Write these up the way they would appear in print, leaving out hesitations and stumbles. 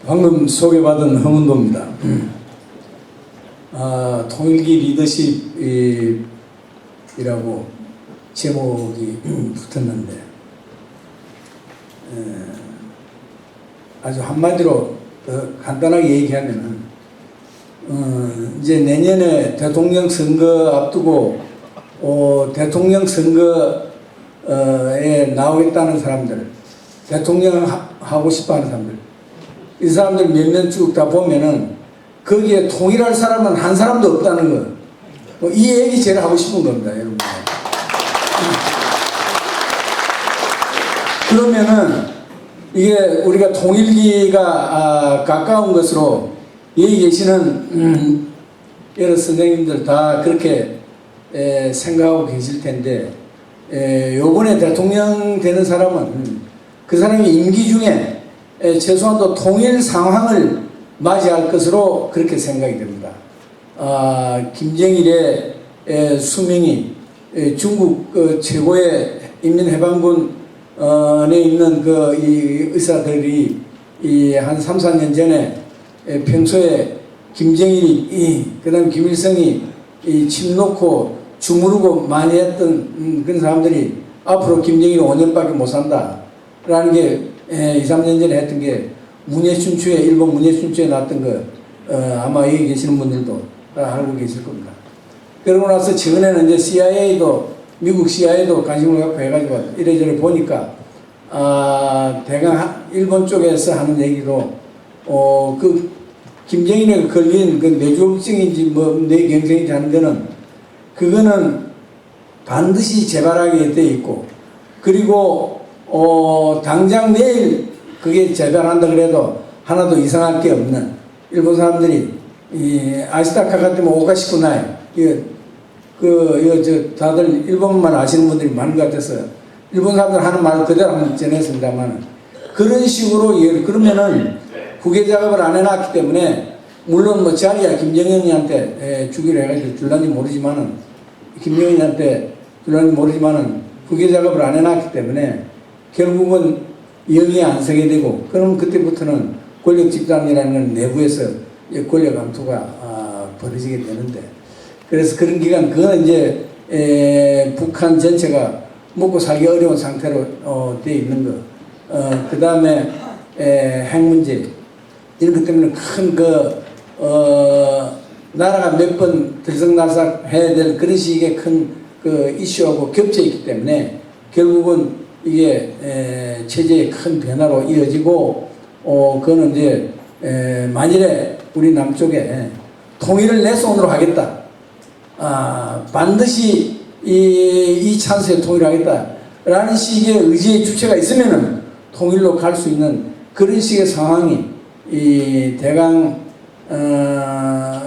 방금 소개받은 허문도입니다. 통일기 리더십이라고 제목이 붙었는데 아주 한마디로 간단하게 얘기하면은 이제 내년에 대통령 선거 앞두고 대통령 선거에 나오겠다는 사람들, 대통령 하고 싶어하는 사람들, 이 사람들 몇몇 쭉 다 보면은 거기에 통일할 사람은 한 사람도 없다는 거. 이 얘기 제일 하고 싶은 겁니다, 여러분. 그러면은 이게 우리가 통일기가 가까운 것으로 여기 계시는 여러 선생님들 다 그렇게 생각하고 계실 텐데, 요번에 대통령 되는 사람은 그 사람이 임기 중에 최소한도 통일 상황을 맞이할 것으로 그렇게 생각이 됩니다. 김정일의 수명이 중국 최고의 인민해방군에 있는 이 의사들이 한 3, 4년 전에 평소에 김정일이 그 다음에 김일성이 침 놓고 주무르고 많이 했던 그런 사람들이 앞으로 김정일이 5년밖에 못 산다 라는 게 2, 3년 전에 했던 게 문예춘추에, 일본 문예춘추에 나왔던 거 아마 여기 계시는 분들도 다 알고 계실 겁니다. 그러고 나서 최근에는 이제 CIA도, 미국 CIA도 관심을 갖고 해가지고 이래저래 보니까 대강 일본 쪽에서 하는 얘기로 그 김정일에 걸린 그 뇌졸중인지 뇌경색인지 하는 거는 그거는 반드시 재발하게 돼 있고, 그리고 당장 내일 그게 재발한다 그래도 하나도 이상할 게 없는, 일본 사람들이 아시타카가 때문에 오카시쿠나이 다들 일본말 아시는 분들이 많은 것 같아서 일본 사람들 하는 말 그대로 한번 전했습니다만, 그런 식으로 그러면은 후계 작업을 안 해놨기 때문에, 물론 자리야 김정은이한테 주기로 해가지고 줄란지 모르지만은, 김정은이한테 줄란지 모르지만은 후계 작업을 안 해놨기 때문에 결국은 영이 안 서게 되고, 그럼 그때부터는 권력 집단이라는 건 내부에서 권력 암투가 벌어지게 되는데, 그래서 그런 기간, 그건 이제 북한 전체가 먹고 살기 어려운 상태로 돼 있는 거. 그 다음에 핵 문제, 이런 것 때문에 큰 나라가 몇 번 들썩날썩 해야 될 그런 식의 큰 이슈하고 겹쳐 있기 때문에 결국은 이게 체제의 큰 변화로 이어지고, 그거는 이제 만일에 우리 남쪽에 통일을 내 손으로 하겠다, 반드시 이 찬스에 통일하겠다 라는 식의 의지의 주체가 있으면은 통일로 갈 수 있는 그런 식의 상황이 대강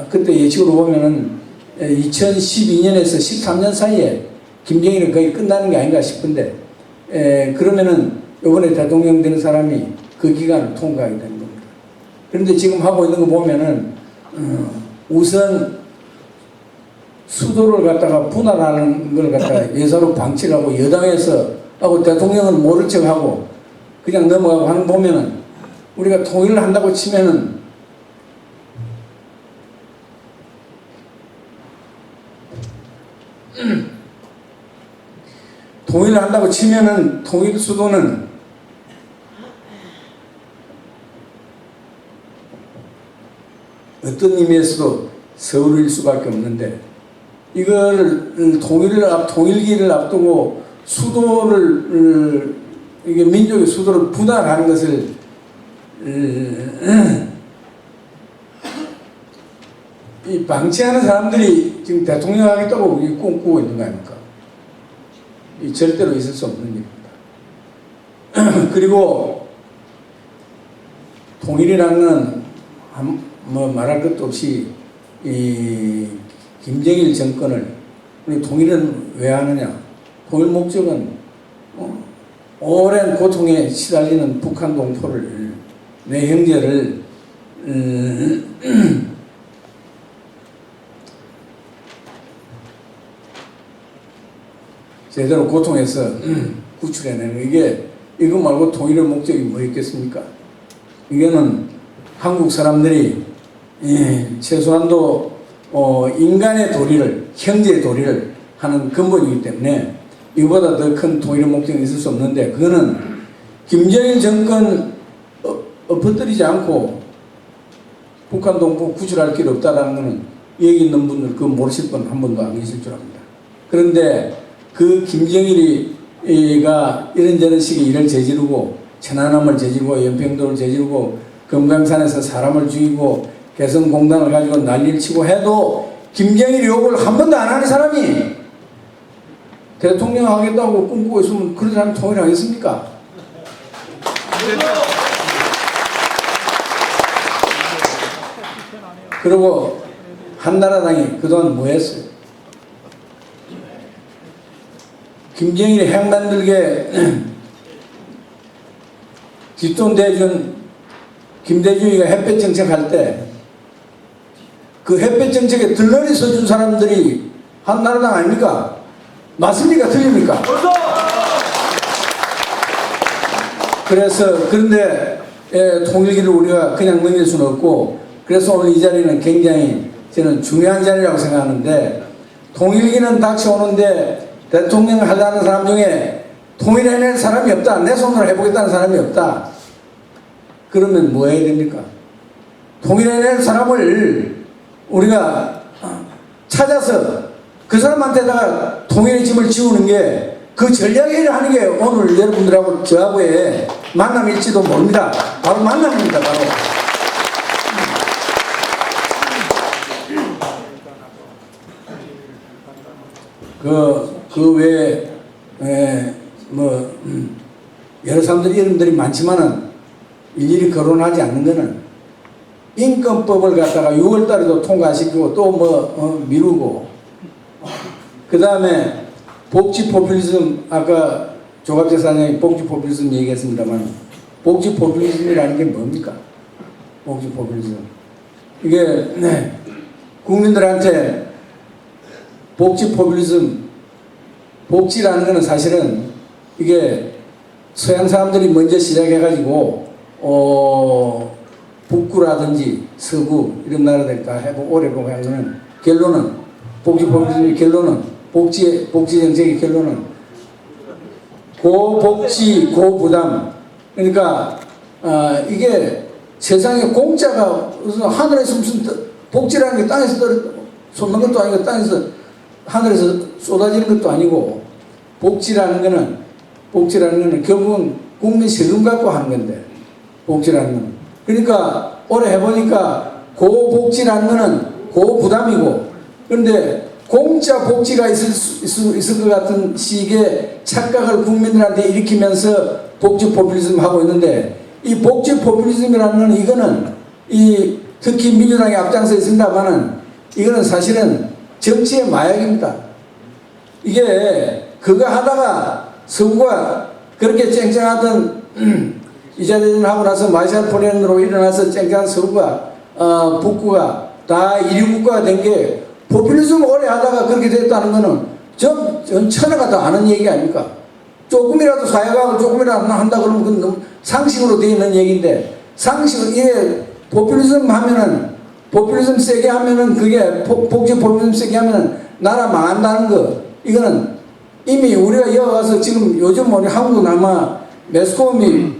그때 예측으로 보면은 2012년에서 13년 사이에 김정일은 거의 끝나는 게 아닌가 싶은데, 그러면은 이번에 대통령 되는 사람이 그 기간을 통과하게 되는 겁니다. 그런데 지금 하고 있는 거 보면은 우선 수도를 갖다가 분할하는 걸 갖다가 예사로 방치를 하고, 여당에서 하고 대통령은 모른 척하고 그냥 넘어가고 하는 거 보면은, 우리가 통일을 한다고 치면은 통일을 한다고 치면은 통일 수도는 어떤 의미에서도 서울일 수밖에 없는데, 이걸 통일기를 앞두고 수도를 이게 민족의 수도를 분할하는 것을 이 방치하는 사람들이 지금 대통령 하겠다고 꿈꾸고 있는 거 아닙니까? 이 절대로 있을 수 없는 일입니다. 그리고 통일이라는 말할 것도 없이 이 김정일 정권을, 우리 통일은 왜 하느냐? 통일 목적은 오랜 고통에 시달리는 북한 동포를, 내 형제를 제대로 고통해서 구출해내는, 이거 말고 통일의 목적이 뭐 있겠습니까? 이거는 한국 사람들이 최소한도 인간의 도리를, 형제의 도리를 하는 근본이기 때문에 이보다 더 큰 통일의 목적이 있을 수 없는데, 그거는 김정일 정권 엎어뜨리지 않고 북한 동포 구출할 길 없다라는 것은 여기 있는 분들 그거 모르실 분 한 분도 안 계실 줄 압니다. 그런데 그 김정일이가 이런저런 식의 일을 저지르고 천안함을 저지르고 연평도를 저지르고 금강산에서 사람을 죽이고 개성공단을 가지고 난리를 치고 해도 김정일 욕을 한 번도 안 하는 사람이 대통령 하겠다고 꿈꾸고 있으면 그런 사람이 통일하겠습니까? 그리고 한나라당이 그동안 뭐 했어요? 김정일이 핵 만들게 뒷돈 김대중이가 햇볕 정책할 때 그 햇볕 정책에 들러리 서준 사람들이 한나라당 아닙니까? 맞습니까? 틀립니까? 그런데 통일기를 우리가 그냥 넘길 수는 없고, 그래서 오늘 이 자리는 굉장히 저는 중요한 자리라고 생각하는데, 통일기는 닥쳐오는데 대통령을 하려는 사람 중에 통일해낼 사람이 없다, 내 손으로 해보겠다는 사람이 없다, 그러면 뭐 해야 됩니까? 통일해낼 사람을 우리가 찾아서 그 사람한테다가 통일의 짐을 지우는 게, 그 전략회의를 하는 게 오늘 여러분들하고 저하고의 만남일지도 모릅니다. 바로 만남입니다. 바로. 그 외에 여러 사람들이 이름들이 많지만은 일일이 거론하지 않는 거는, 인권법을 갖다가 6월달에도 통과시키고 또 미루고, 그 다음에 복지 포퓰리즘, 아까 조갑재 사장이 복지 포퓰리즘 얘기했습니다만, 복지 포퓰리즘이라는 게 뭡니까? 복지 포퓰리즘. 이게 국민들한테 복지 포퓰리즘, 복지라는 것은 사실은 이게 서양 사람들이 먼저 시작해가지고 북구라든지 서구 이런 나라들 다 해보고 오래 보고 한 거는, 결론은 복지 포퓰리즘의 결론은, 복지 정책의 결론은 고복지 고부담. 그러니까 이게 세상에 공짜가 하늘에서 무슨 복지라는 게 땅에서 솟는 것도 아니고 땅에서 하늘에서 쏟아지는 것도 아니고, 복지라는 거는 결국은 국민 세금 갖고 하는 건데, 복지라는 거는. 그러니까 오래 해보니까 고복지라는 거는 고부담이고, 그런데 공짜 복지가 있을 것 같은 식의 착각을 국민들한테 일으키면서 복지 포퓰리즘 하고 있는데, 이 복지 포퓰리즘이라는 건 이거는 특히 민주당이 앞장서 있습니다만은 이거는 사실은 정치의 마약입니다. 이게 그거 하다가 서구가 그렇게 쨍쨍하던 이자대전 하고 나서 마샬 플랜으로 일어나서 쨍쨍한 서구가 북구가 다 이류국가가 된 게 포퓰리즘 오래 하다가 그렇게 됐다는 거는 전 천하가 다 아는 얘기 아닙니까? 조금이라도 사회과학을 조금이라도 한다 그러면 그건 상식으로 되어 있는 얘기인데, 이게 포퓰리즘 하면은, 포퓰리즘 세게 하면은, 그게 복지 포퓰리즘 세게 하면은 나라 망한다는 거, 이거는 이미 우리가 이어가서 지금 요즘 한국은 아마 매스컴이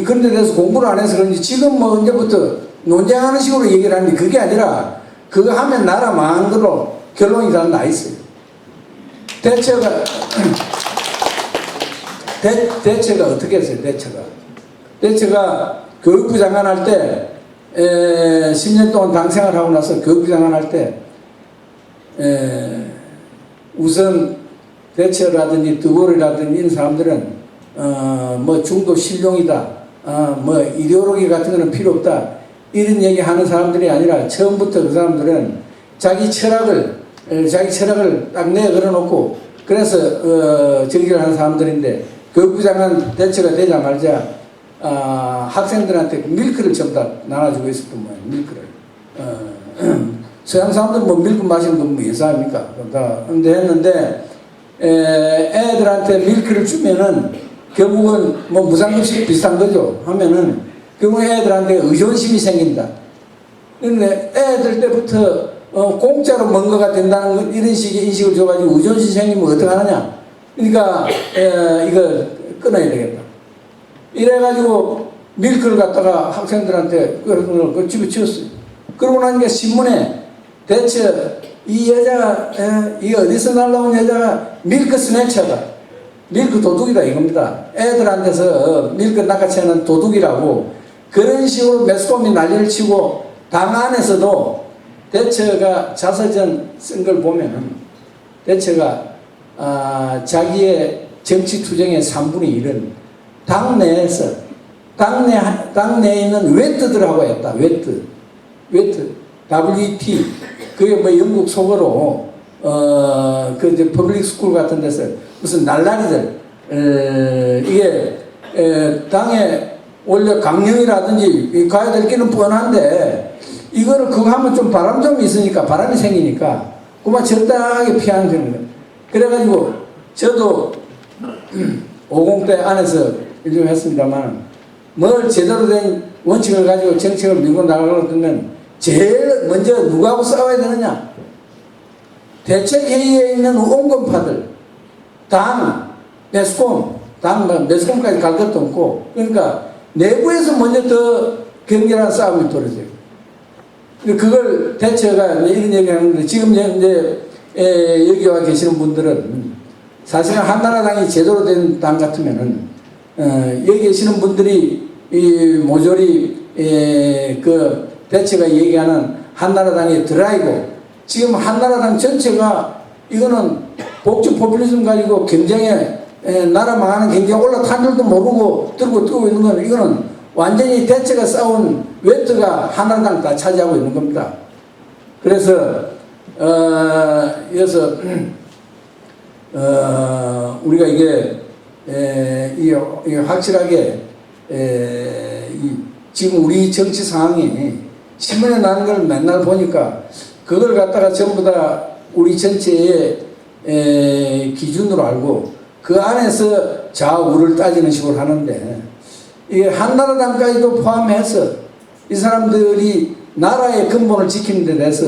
그런 데 대해서 공부를 안 해서 그런지 지금 언제부터 논쟁하는 식으로 얘기를 하는데, 그게 아니라 그거 하면 나라 망한 거로 결론이 다 나 있어요. 대체가 어떻게 했어요? 대체가 교육부 장관 할 때 10년 동안 당 생활하고 나서 교육부 장관 할 때 우선 대체라든지 드골이라든지 이런 사람들은 중도 실용이다, 이데올로기 같은 거는 필요 없다, 이런 얘기 하는 사람들이 아니라, 처음부터 그 사람들은 자기 철학을 딱 내걸어 놓고 그래서 정기를 하는 사람들인데, 교육부 장관 대체가 되자 말자 학생들한테 밀크를 전부 다 나눠주고 있었던 거예요. 밀크를. 서양 사람들 밀크 마시는 건 예사입니까? 근데 했는데 애들한테 밀크를 주면은 결국은 무상급식 비슷한 거죠. 하면은 그러면 애들한테 의존심이 생긴다. 그런데 애들 때부터 공짜로 뭔가가 된다는 것, 이런 식의 인식을 줘가지고 의존심 생기면 어떡하느냐. 그러니까 이거 끊어야 되겠다. 이래가지고 밀크를 갖다가 학생들한테 그 집에 치웠어요. 그러고 나니까 신문에 대체 이 여자가 이 어디서 날라온 여자가 밀크 스네처다, 밀크 도둑이다 이겁니다. 애들한테서 밀크 낚아채는 도둑이라고 그런 식으로 매스컴이 난리를 치고 당 안에서도 대처가 자서전 쓴 걸 보면은 대처가 자기의 정치 투쟁의 3분의 1은 당내에 있는 웨트들하고 했다. 웨트, WT, 그게 뭐 영국 속어로 그 퍼블릭 스쿨 같은 데서 무슨 날라리들 이게 당에 원래 강령이라든지 가야 될 길은 뻔한데 이거를 그거 하면 좀 바람 좀 있으니까 바람이 생기니까 그만 적당하게 피하는 거예요. 그래가지고 저도 50대 안에서 일 좀 했습니다만 뭘 제대로 된 원칙을 가지고 정책을 밀고 나가려고 하면 제일 먼저 누구하고 싸워야 되느냐? 대책회의에 있는 온건파들, 당, 매스컴, 매스컴까지 갈 것도 없고, 그러니까 내부에서 먼저 더 격렬한 싸움이 벌어져요. 그걸 대처가 이런 얘기 하는데, 지금 이제 여기 와 계시는 분들은 사실은 한나라당이 제대로 된 당 같으면은, 여기 계시는 분들이 이 모조리 그 대체가 얘기하는 한나라당의 드라이브, 지금 한나라당 전체가 이거는 복지 포퓰리즘 가지고 경쟁에 나라 망하는 경쟁에 올라탄 줄도 모르고 들고 뜨고 있는 건 이거는 완전히 대체가 싸운 웨트가 한나라당 다 차지하고 있는 겁니다. 그래서 이어서 우리가 이게 확실하게 지금 우리 정치 상황이 신문에 나는 걸 맨날 보니까 그걸 갖다가 전부 다 우리 전체의 기준으로 알고 그 안에서 좌우를 따지는 식으로 하는데 이게 한나라당까지도 포함해서 이 사람들이 나라의 근본을 지키는 데 대해서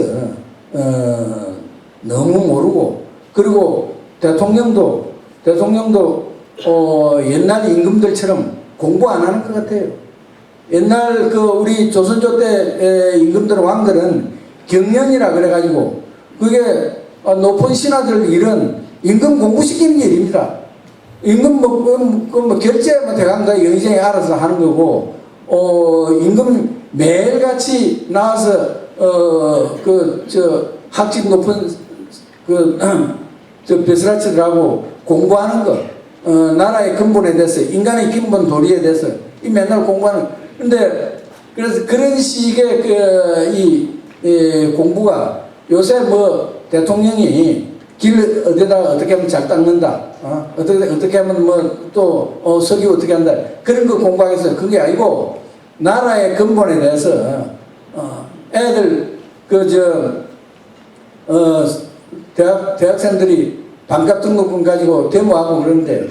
너무 모르고, 그리고 대통령도 옛날 임금들처럼 공부 안 하는 것 같아요. 옛날 그 우리 조선조 때 임금들 왕들은 경연이라 그래가지고 그게 높은 신하들 일은 임금 공부시키는 일입니다. 임금 뭐 결제 뭐 대강가 영의정이 알아서 하는 거고, 임금 매일같이 나와서 학직 높은 베스라치들하고 공부하는 거, 나라의 근본에 대해서, 인간의 근본 도리에 대해서 이 맨날 공부하는. 근데 그래서 그런 식의 공부가 요새 뭐 대통령이 길 어디다 어떻게 하면 잘 닦는다, 어떻게 하면 뭐 또 석유 어떻게 한다, 그런 거 공부하겠어요. 그게 아니고 나라의 근본에 대해서 애들 대학생들이 반값 등록금 가지고 데모하고 그러는데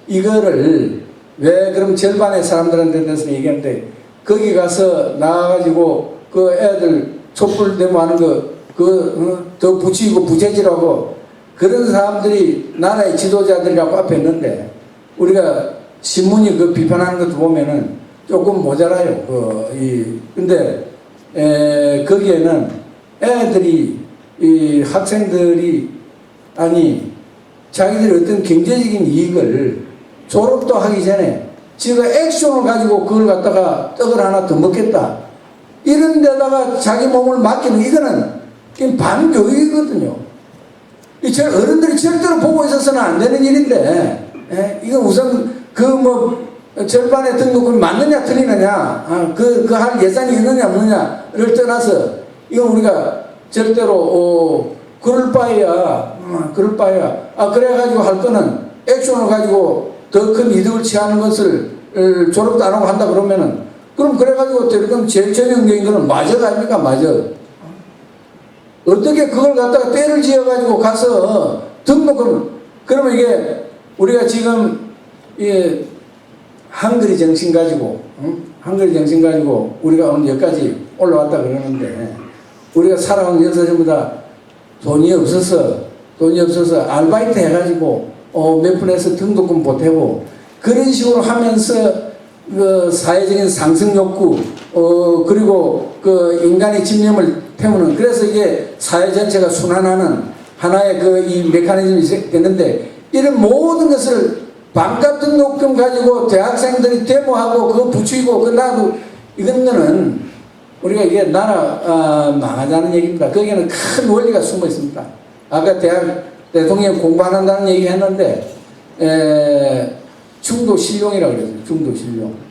이거를 왜 그럼 절반의 사람들한테 대해서 얘기하는데 거기 가서 나와가지고 그 애들 촛불 데모하는 거 더 부추기고 부채질하고 그런 사람들이 나라의 지도자들이라고 앞에 있는데 우리가 신문이 그 비판하는 것도 보면은 조금 모자라요. 근데 거기에는 애들이 이 학생들이 아니 자기들이 어떤 경제적인 이익을 졸업도 하기 전에 지가 액션을 가지고 그걸 갖다가 떡을 하나 더 먹겠다 이런 데다가 자기 몸을 맡기는 이거는 반교육이거든요. 어른들이 절대로 보고 있어서는 안 되는 일인데, 이건 우선 절반의 등록금이 맞느냐 틀리느냐, 할 예산이 있느냐 없느냐를 떠나서 이건 우리가 절대로 그럴 바에야 그래가지고 할 거는 액션을 가지고 더 큰 이득을 취하는 것을 졸업도 안 하고 한다 그러면은 그럼 그래가지고 그럼 제일 전형적인 거는 마적 아닙니까? 마적. 어떻게 그걸 갖다가 때를 지어가지고 가서 등록을, 그러면 이게 우리가 지금 한글이 정신 가지고 한글 정신 가지고 우리가 오늘 여기까지 올라왔다 그러는데 우리가 살아온 역사 전부 다 돈이 없어서 아르바이트 해가지고 몇 분에서 등록금 보태고 그런 식으로 하면서 그 사회적인 상승 욕구 그리고 그 인간의 집념을 태우는 그래서 이게 사회 전체가 순환하는 하나의 그 이 메커니즘이 되는데 이런 모든 것을 반값 등록금 가지고 대학생들이 데모하고 그거 부추기고 끝나도 이거는 우리가 이게 나라 망하자는 얘기입니다. 거기에는 큰 원리가 숨어 있습니다. 아까 대통령 공부 안 한다는 얘기 했는데 중도 신용이라고 그랬어요. 중도 신용.